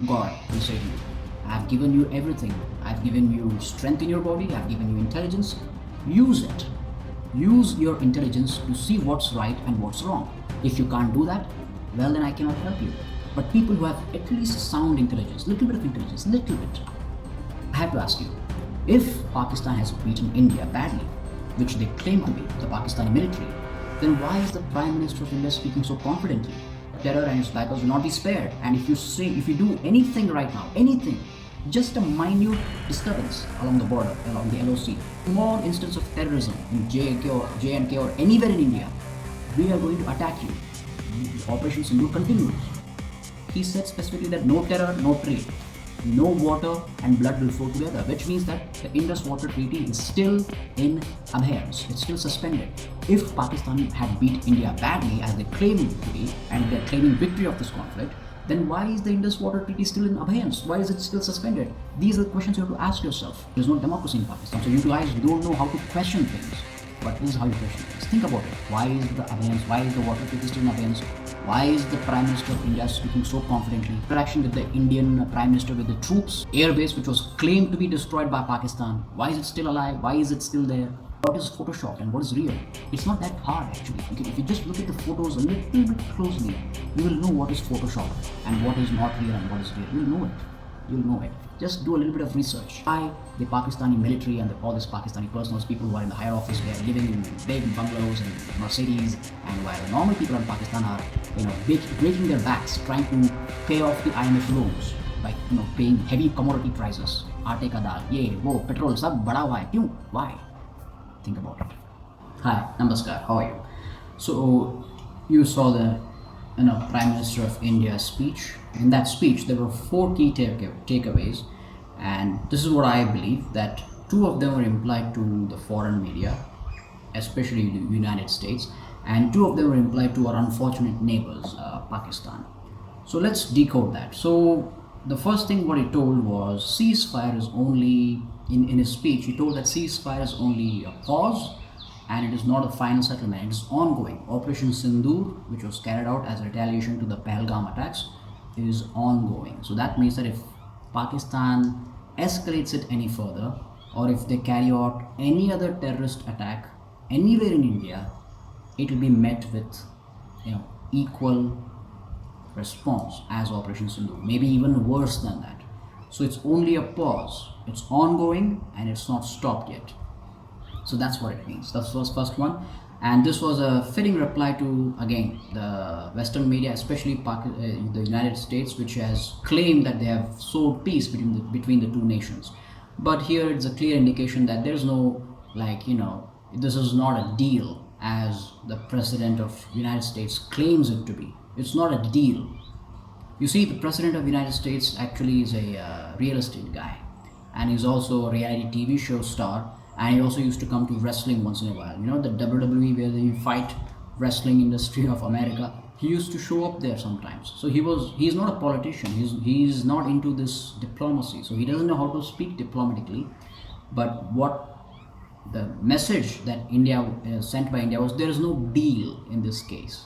God will say to you, I have given you everything. I have given you strength in your body. I have given you intelligence. Use it. Use your intelligence to see what's right and what's wrong. If you can't do that, well, then I cannot help you. But people who have at least sound intelligence, little bit of intelligence, little bit, I have to ask you, if Pakistan has beaten India badly, which they claim to be, the Pakistani military, then why is the Prime Minister of India speaking so confidently? Terror and its backers will not be spared. And if you do anything right now, anything, just a minute disturbance along the border, along the LOC, small instance of terrorism in J&K or anywhere in India, we are going to attack you. Operation Sindoor continues. He said specifically that no terror, no trade, no water and blood will flow together, which means that the Indus Water Treaty is still in abeyance. It's still suspended. If Pakistan had beat India badly, as they claim it to be, and they're claiming victory of this conflict, then why is the Indus Water Treaty still in abeyance? Why is it still suspended? These are the questions you have to ask yourself. There's no democracy in Pakistan, so you guys don't know how to question things. But this is how you question things. Think about it. Why is the abeyance? Why is the water treaty still in abeyance? Why is the Prime Minister of India speaking so confidently? Interaction with the Indian Prime Minister with the troops, airbase which was claimed to be destroyed by Pakistan. Why is it still alive? Why is it still there? What is Photoshop and what is real? It's not that hard actually. If you just look at the photos a little bit closely, you will know what is Photoshop and what is not real and what is real. You'll know it. You'll know it. Just do a little bit of research. Why the Pakistani military and all these Pakistani personals, people who are in the higher office, they are living in big bungalows and Mercedes, and while the normal people in Pakistan are, breaking their backs trying to pay off the IMF loans by, paying heavy commodity prices. Aate ka dal, ye, wo, petrol, sab bada hua hai. Kyun? Why? Think about it. Hi, namaskar. How are you? So you saw the Prime Minister of India's speech. In that speech, there were 4 key takeaways, and this is what I believe, that 2 of them were implied to the foreign media, especially the United States, and 2 of them were implied to our unfortunate neighbors, Pakistan. So let's decode that. So the first thing what he told was ceasefire is only, in his speech, he told that ceasefire is only a pause and it is not a final settlement, it is ongoing. Operation Sindoor, which was carried out as retaliation to the Pahalgam attacks, is ongoing. So that means that if Pakistan escalates it any further, or if they carry out any other terrorist attack anywhere in India, it will be met with equal response as Operation Sindoor, maybe even worse than that. So it's only a pause, it's ongoing and it's not stopped yet. So that's what it means. That was first one, and this was a fitting reply to, again, the Western media, especially the United States, which has claimed that they have sowed peace between the 2 nations. But here it's a clear indication that there's no, this is not a deal as the President of United States claims it to be. It's not a deal. You see, the President of the United States actually is a real estate guy, and he's also a reality TV show star. And he also used to come to wrestling once in a while. The WWE, where they fight wrestling industry of America. He used to show up there sometimes. So he's not a politician. He's not into this diplomacy. So he doesn't know how to speak diplomatically. But what the message that India sent by India was, there is no deal in this case.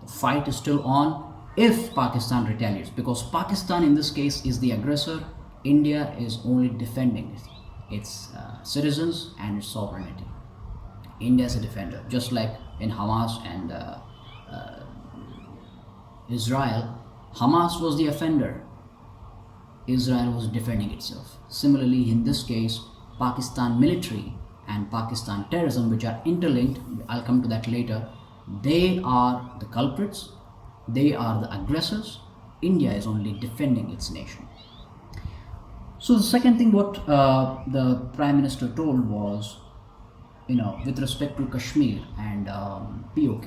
The fight is still on if Pakistan retaliates, because Pakistan in this case is the aggressor. India is only defending its citizens and its sovereignty. India is a defender, just like in Hamas and Israel. Hamas was the offender, Israel was defending itself. Similarly, in this case, Pakistan military and Pakistan terrorism, which are interlinked, I'll come to that later, they are the culprits, they are the aggressors. India is only defending its nation. So the second thing what the Prime Minister told was, with respect to Kashmir and POK.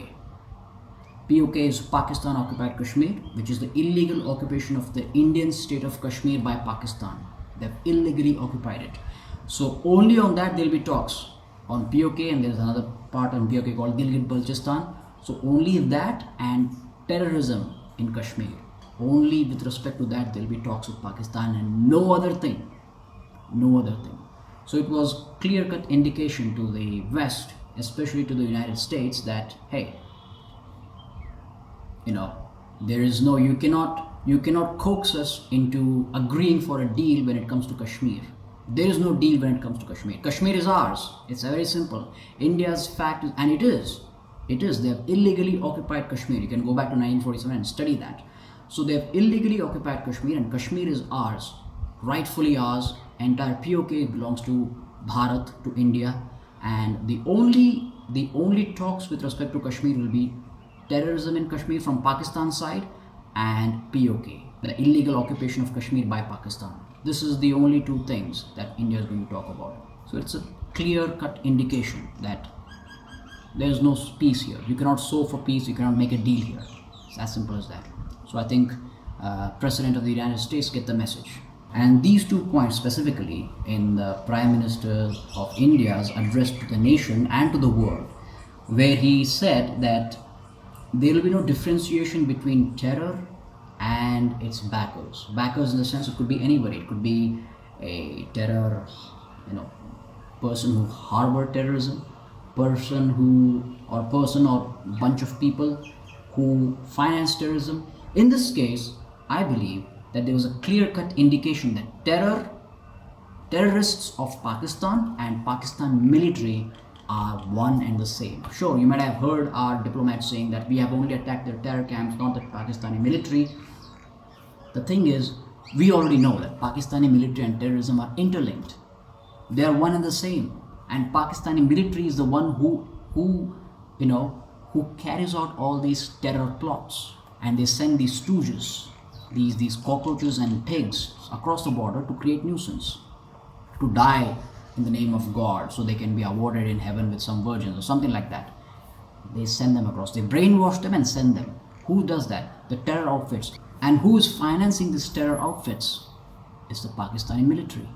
POK is Pakistan occupied Kashmir, which is the illegal occupation of the Indian state of Kashmir by Pakistan. They've illegally occupied it. So only on that there will be talks on POK, and there's another part on POK called Gilgit-Baltistan. So only that and terrorism in Kashmir. Only with respect to that there will be talks with Pakistan, and no other thing. No other thing. So it was clear-cut indication to the West, especially to the United States, that hey, there is no, you cannot You cannot coax us into agreeing for a deal when it comes to Kashmir. There is no deal when it comes to Kashmir. Kashmir is ours. It's very simple. India's fact is, and it is, they have illegally occupied Kashmir. You can go back to 1947 and study that. So they have illegally occupied Kashmir, and Kashmir is ours, rightfully ours. Entire POK belongs to Bharat, to India, and the only talks with respect to Kashmir will be terrorism in Kashmir from Pakistan side and POK, the illegal occupation of Kashmir by Pakistan. This is the only two things that India is going to talk about. So it's a clear-cut indication that there is no peace here. You cannot sow for peace. You cannot make a deal here. It's as simple as that. So I think President of the United States get the message. And these 2 points specifically in the Prime Minister of India's address to the nation and to the world, where he said that there will be no differentiation between terror and its backers. Backers in the sense it could be anybody. It could be a terror, person who harbor terrorism, person or bunch of people who finance terrorism. In this case, I believe that there was a clear-cut indication that terrorists of Pakistan and Pakistan military are one and the same. Sure, you might have heard our diplomats saying that we have only attacked their terror camps, not the Pakistani military. The thing is, we already know that Pakistani military and terrorism are interlinked. They are one and the same. And Pakistani military is the one who carries out all these terror plots, and they send these stooges, these cockroaches and pigs across the border to create nuisance, to die in the name of God so they can be awarded in heaven with some virgins or something like that. They send them across. They brainwash them and send them. Who does that? The terror outfits. And who is financing these terror outfits? It's the Pakistani military.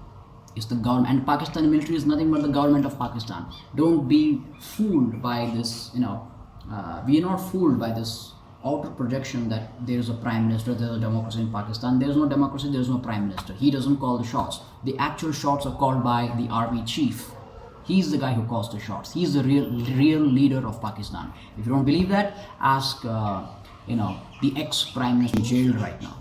It's the government. And Pakistani military is nothing but the government of Pakistan. Don't be fooled by this, we are not fooled by this outer projection that there is a prime minister, there is a democracy in Pakistan. There is no democracy, there is no prime minister. He doesn't call the shots. The actual shots are called by the army chief. He's the guy who calls the shots. He's the real leader of Pakistan. If you don't believe that, ask the ex-prime minister in jail right now,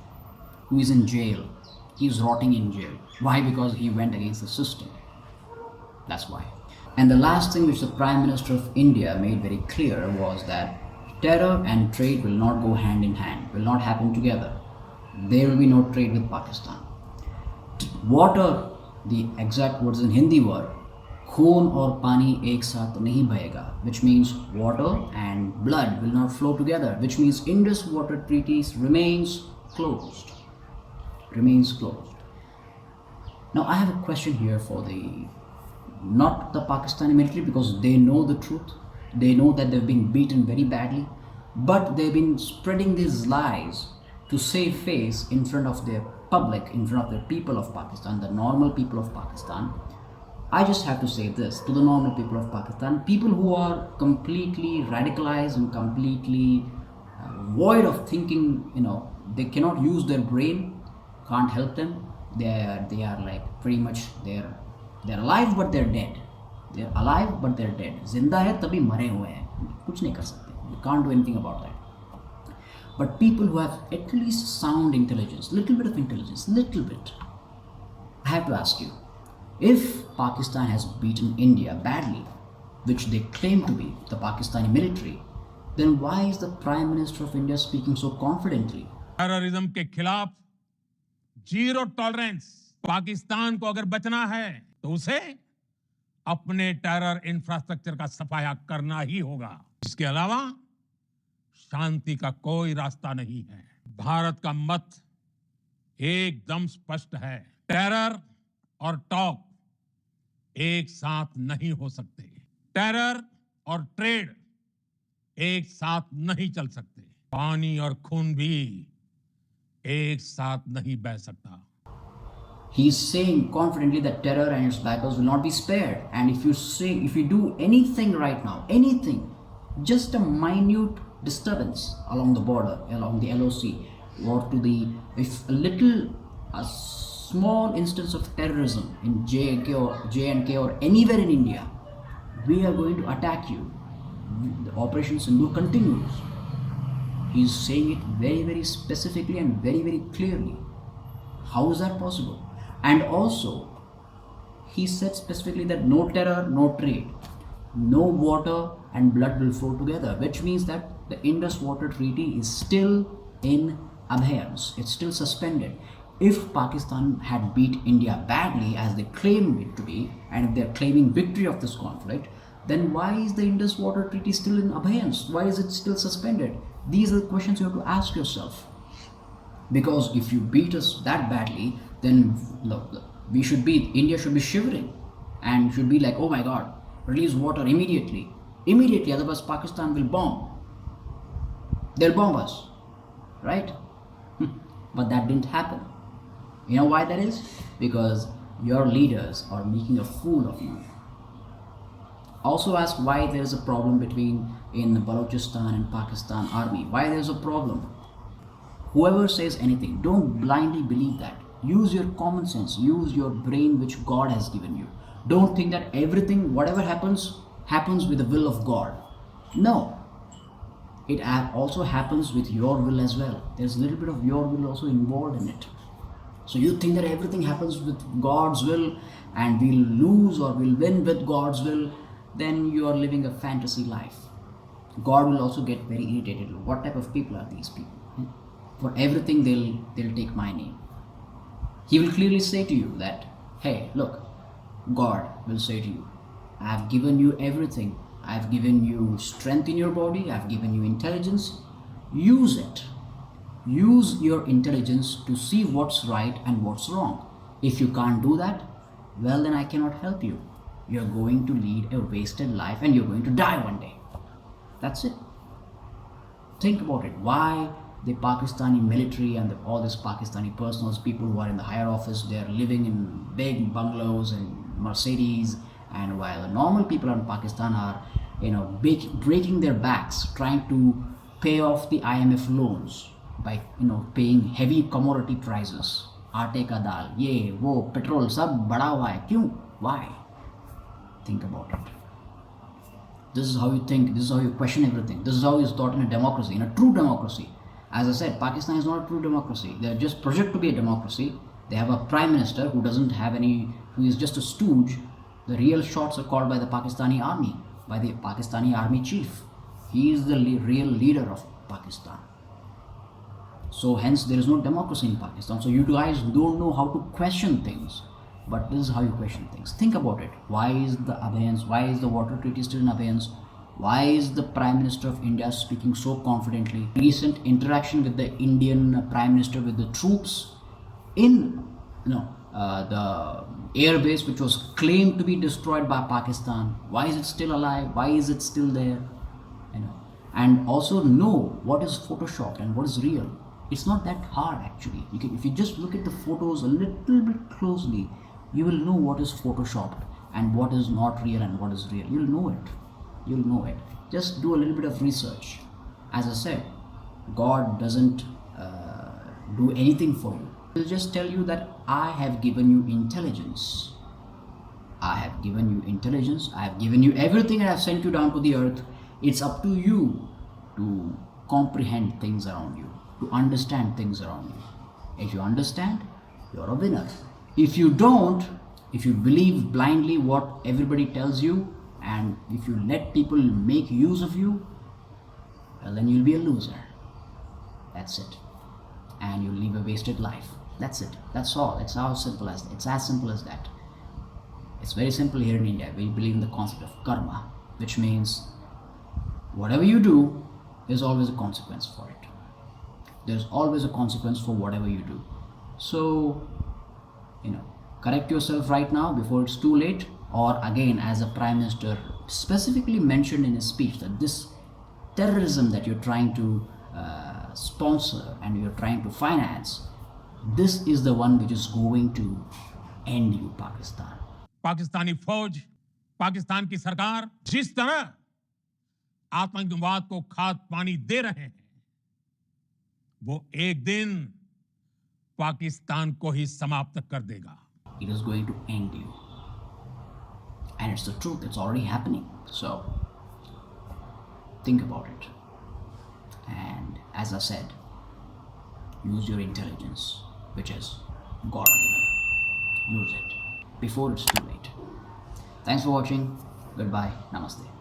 who is in jail. He's rotting in jail. Why? Because he went against the system. That's why. And the last thing which the Prime Minister of India made very clear was that terror and trade will not go hand in hand, will not happen together. There will be no trade with Pakistan. Water, the exact words in Hindi were, खून और पानी एक साथ नहीं बहेगा, which means water and blood will not flow together, which means Indus Water Treaty remains closed. Now I have a question here for not the Pakistani military, because they know the truth. They know that they've been beaten very badly, but they've been spreading these lies to save face in front of their public, in front of the people of Pakistan, the normal people of Pakistan. I just have to say this to the normal people of Pakistan, people who are completely radicalized and completely void of thinking, they cannot use their brain, can't help them. They are like pretty much they're alive but they're dead. They're alive but they're dead. Zinda hai tabhi mare hue hain. Kuch nahi kar sakte. You can't do anything about that. But people who have at least sound intelligence, little bit of intelligence, little bit. I have to ask you, if Pakistan has beaten India badly, which they claim to be, the Pakistani military, then why is the Prime Minister of India speaking so confidently? Terrorism के खिलाफ zero tolerance. Pakistan को अगर बचना है तो उसे अपने terror infrastructure का सफाया करना ही होगा. इसके अलावा शांति का कोई रास्ता नहीं है. भारत का मत एकदम स्पष्ट है. टेरर और टॉक एक साथ नहीं हो सकते. टेरर और ट्रेड एक साथ नहीं चल सकते. पानी और खून भी एक साथ नहीं बह सकता. He is saying confidently that terror and its backers will not be spared. And if you do anything right now, anything, just a minute disturbance along the border, along the LOC, or if a small instance of terrorism in J&K or anywhere in India, we are going to attack you. The Operation Sindoor continues. He's saying it very, very specifically and very, very clearly. How is that possible? And also, he said specifically that no terror, no trade, no water and blood will flow together, which means that the Indus Water Treaty is still in abeyance. It's still suspended. If Pakistan had beat India badly, as they claim it to be, and if they're claiming victory of this conflict, then why is the Indus Water Treaty still in abeyance? Why is it still suspended? These are the questions you have to ask yourself. Because if you beat us that badly, then look, India should be shivering and should be like, oh my God, release water immediately. Immediately, otherwise Pakistan will bomb. They'll bomb us, right? But that didn't happen. You know why that is? Because your leaders are making a fool of you. Also ask why there is a problem in Balochistan and Pakistan army. Why there is a problem? Whoever says anything, don't blindly believe that. Use your common sense. Use your brain which God has given you. Don't think that everything, whatever happens with the will of God. No. It also happens with your will as well. There's a little bit of your will also involved in it. So you think that everything happens with God's will and we'll lose or we'll win with God's will, then you are living a fantasy life. God will also get very irritated. What type of people are these people? For everything they'll take my name. He will clearly say to you that, hey, look, God will say to you, I've given you everything. I've given you strength in your body. I've given you intelligence. Use it. Use your intelligence to see what's right and what's wrong. If you can't do that, well, then I cannot help you. You're going to lead a wasted life and you're going to die one day. That's it. Think about it. Why the Pakistani military and all these Pakistani personals, people who are in the higher office, they're living in big bungalows and Mercedes, and while the normal people in Pakistan are, breaking their backs trying to pay off the IMF loans by, paying heavy commodity prices. Aate ka dal, ye, wo, petrol, sab bada hua hai. Kyun? Why? Think about it. This is how you think. This is how you question everything. This is how it's taught in a democracy, in a true democracy. As I said, Pakistan is not a true democracy. They're just projected to be a democracy. They have a prime minister who who is just a stooge. The real shots are called by the Pakistani army, by the Pakistani army chief. He is the real leader of Pakistan. So hence there is no democracy in Pakistan. So you guys don't know how to question things. But this is how you question things. Think about it. Why is the abeyance? Why is the water treaty still in abeyance? Why is the Prime Minister of India speaking so confidently? Recent interaction with the Indian Prime Minister with the troops in the airbase which was claimed to be destroyed by Pakistan. Why is it still alive? Why is it still there? And also know what is photoshopped and what is real. It's not that hard actually. If you just look at the photos a little bit closely, you will know what is photoshopped and what is not real and what is real. You'll know it. You'll know it. Just do a little bit of research. As I said, God doesn't do anything for you. He'll just tell you that I have given you intelligence. I have given you intelligence. I have given you everything and I have sent you down to the earth. It's up to you to comprehend things around you, to understand things around you. If you understand, you're a winner. If you don't, if you believe blindly what everybody tells you, and if you let people make use of you, well, then you'll be a loser. That's it. And you'll live a wasted life. That's it. That's all. It's as simple as that. It's very simple here in India. We believe in the concept of karma, which means whatever you do, there's always a consequence for it. There's always a consequence for whatever you do. So, correct yourself right now before it's too late. Or again, as a Prime Minister specifically mentioned in his speech, that this terrorism that you're trying to sponsor and you're trying to finance, this is the one which is going to end you, Pakistan. Pakistani फौज, पाकिस्तान की सरकार जिस तरह आतंकवाद को खाद पानी दे रहे हैं, वो एक दिन पाकिस्तान को ही समाप्त कर देगा. It is going to end you. And it's the truth. It's already happening. So think about it. And as I said, use your intelligence, which is God given. Use it before it's too late. Thanks for watching. Goodbye. Namaste.